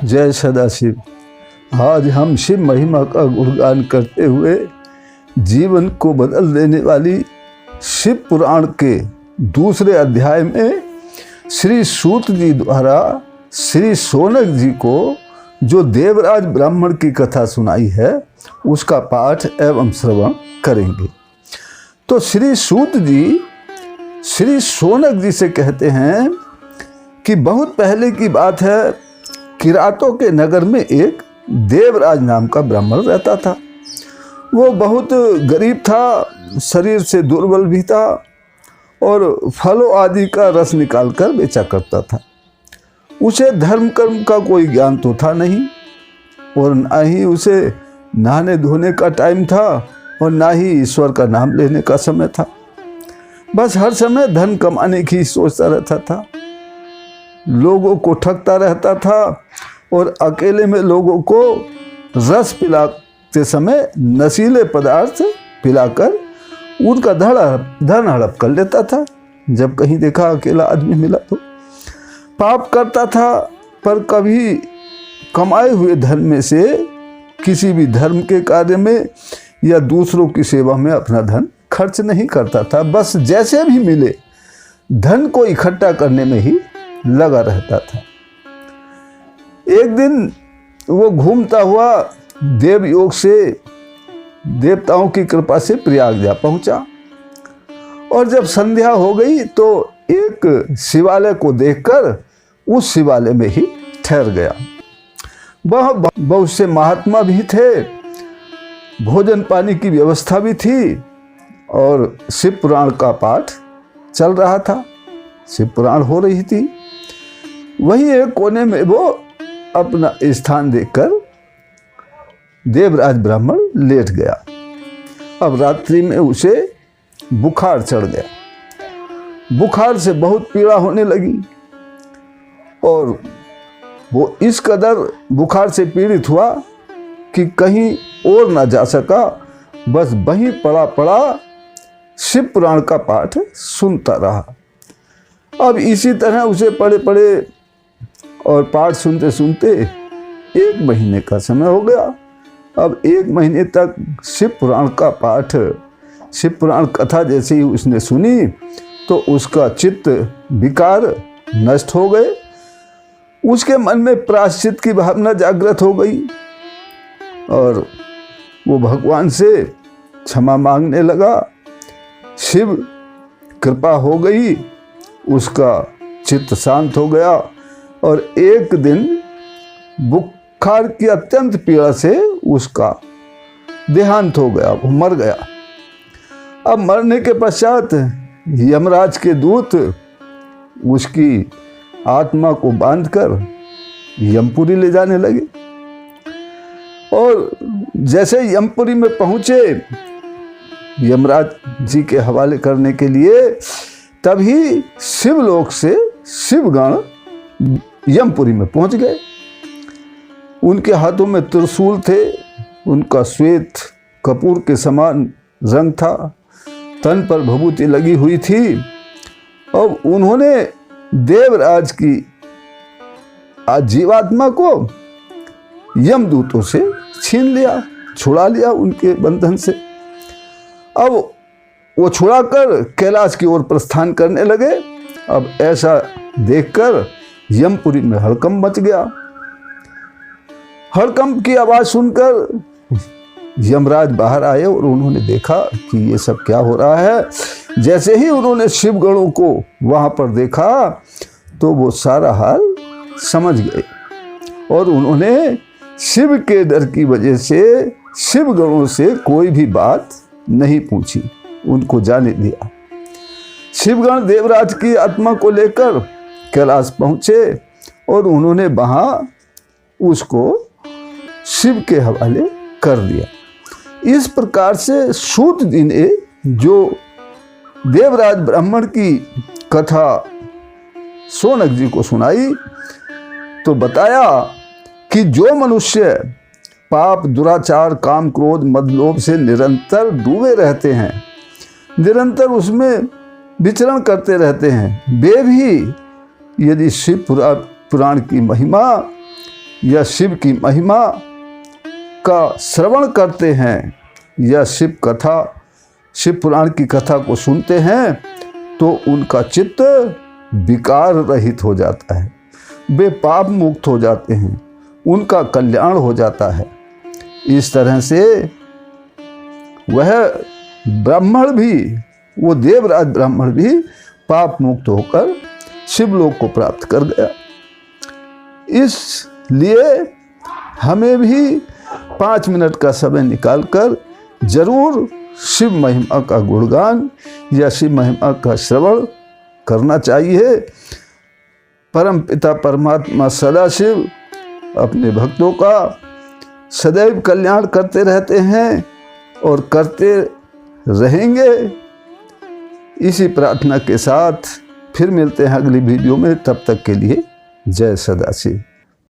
जय सदाशिव। आज हम शिव महिमा का गुणगान करते हुए जीवन को बदल देने वाली शिव पुराण के दूसरे अध्याय में श्री सूत जी द्वारा श्री शौनक जी को जो देवराज ब्राह्मण की कथा सुनाई है उसका पाठ एवं श्रवण करेंगे। तो श्री सूत जी श्री शौनक जी से कहते हैं कि बहुत पहले की बात है, किरातों के नगर में एक देवराज नाम का ब्राह्मण रहता था। वो बहुत गरीब था, शरीर से दुर्बल भी था और फलों आदि का रस निकालकर बेचा करता था। उसे धर्म कर्म का कोई ज्ञान तो था नहीं और ना ही उसे नहाने धोने का टाइम था और ना ही ईश्वर का नाम लेने का समय था। बस हर समय धन कमाने की सोचता रहता था, लोगों को ठगता रहता था और अकेले में लोगों को रस पिलाते समय नशीले पदार्थ पिलाकर उनका धन हड़प कर लेता था। जब कहीं देखा अकेला आदमी मिला तो पाप करता था, पर कभी कमाए हुए धन में से किसी भी धर्म के कार्य में या दूसरों की सेवा में अपना धन खर्च नहीं करता था। बस जैसे भी मिले धन को इकट्ठा करने में ही लगा रहता था। एक दिन वो घूमता हुआ देवयोग से देवताओं की कृपा से प्रयाग जा पहुंचा और जब संध्या हो गई तो एक शिवालय को देखकर उस शिवालय में ही ठहर गया। वह बहुत से महात्मा भी थे, भोजन पानी की व्यवस्था भी थी और शिव पुराण का पाठ चल रहा था, शिव पुराण हो रही थी। वहीं एक कोने में वो अपना स्थान देखकर देवराज ब्राह्मण लेट गया। अब रात्रि में उसे बुखार चढ़ गया। बुखार से बहुत पीड़ा होने लगी और वो इस कदर बुखार से पीड़ित हुआ कि कहीं और ना जा सका, बस वहीं पड़ा पड़ा शिव पुराण का पाठ सुनता रहा। अब इसी तरह उसे पड़े पड़े और पाठ सुनते सुनते 1 महीने का समय हो गया। अब 1 महीने तक शिव पुराण का पाठ, शिव पुराण कथा जैसे ही उसने सुनी तो उसका चित्त विकार नष्ट हो गए। उसके मन में प्रायश्चित की भावना जागृत हो गई और वो भगवान से क्षमा मांगने लगा। शिव कृपा हो गई, उसका चित्त शांत हो गया और एक दिन बुखार की अत्यंत पीड़ा से उसका देहांत हो गया, वो मर गया। अब मरने के पश्चात यमराज के दूत उसकी आत्मा को बांधकर यमपुरी ले जाने लगे और जैसे यमपुरी में पहुंचे यमराज जी के हवाले करने के लिए, तभी शिवलोक से शिवगण यमपुरी में पहुंच गए। उनके हाथों में त्रिशूल थे, उनका श्वेत कपूर के समान रंग था, तन पर भभूति लगी हुई थी और उन्होंने देवराज की जीवात्मा को यमदूतों से छीन लिया, छुड़ा लिया उनके बंधन से। अब वो छुड़ाकर कैलाश की ओर प्रस्थान करने लगे। अब ऐसा देखकर यमपुरी में हड़कंप मच गया। हड़कंप की आवाज सुनकर यमराज बाहर आए और उन्होंने देखा कि ये सब क्या हो रहा है। जैसे ही उन्होंने शिवगणों को वहां पर देखा तो वो सारा हाल समझ गए और उन्होंने शिव के डर की वजह से शिवगणों से कोई भी बात नहीं पूछी, उनको जाने दिया। शिवगण देवराज की आत्मा को लेकर कैलाश पहुंचे और उन्होंने वहां उसको शिव के हवाले कर दिया। इस प्रकार से सूत जी ने जो देवराज ब्राह्मण की कथा शौनक जी को सुनाई तो बताया कि जो मनुष्य पाप, दुराचार, काम, क्रोध, मद, लोभ से निरंतर डूबे रहते हैं, निरंतर उसमें विचरण करते रहते हैं, वे भी यदि शिव पुराण की महिमा या शिव की महिमा का श्रवण करते हैं या शिव पुराण की कथा को सुनते हैं तो उनका चित्त विकार रहित हो जाता है, वे पाप मुक्त हो जाते हैं, उनका कल्याण हो जाता है। इस तरह से वह ब्राह्मण भी, वो देवराज ब्राह्मण भी पाप मुक्त होकर शिवलोक को प्राप्त कर गया। इसलिए हमें भी 5 मिनट का समय निकालकर जरूर शिव महिमा का गुणगान या शिव महिमा का श्रवण करना चाहिए। परम पिता परमात्मा सदाशिव अपने भक्तों का सदैव कल्याण करते रहते हैं और करते रहेंगे। इसी प्रार्थना के साथ फिर मिलते हैं अगली वीडियो में। तब तक के लिए जय सदाशिव।